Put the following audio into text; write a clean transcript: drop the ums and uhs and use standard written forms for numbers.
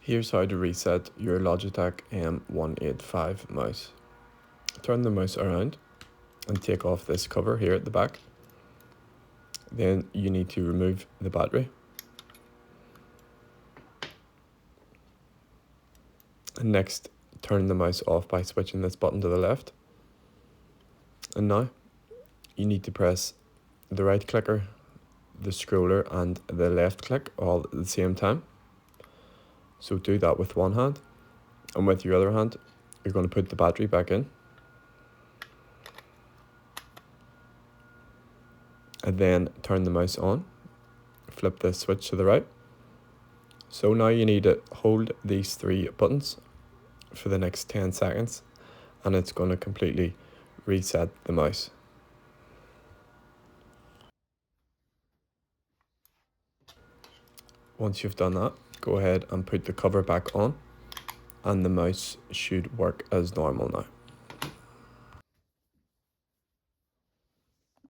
Here's how to reset your Logitech M185 mouse. Turn the mouse around and take off this cover here at the back. Then you need to remove the battery. And next, turn the mouse off by switching this button to the left. And now, you need to press the right clicker, the scroller and the left click all at the same time. So do that with one hand, and with your other hand, you're going to put the battery back in. And then turn the mouse on, flip the switch to the right. So now you need to hold these three buttons for the next 10 seconds, and it's going to completely reset the mouse. Once you've done that, go ahead and put the cover back on, and the mouse should work as normal now.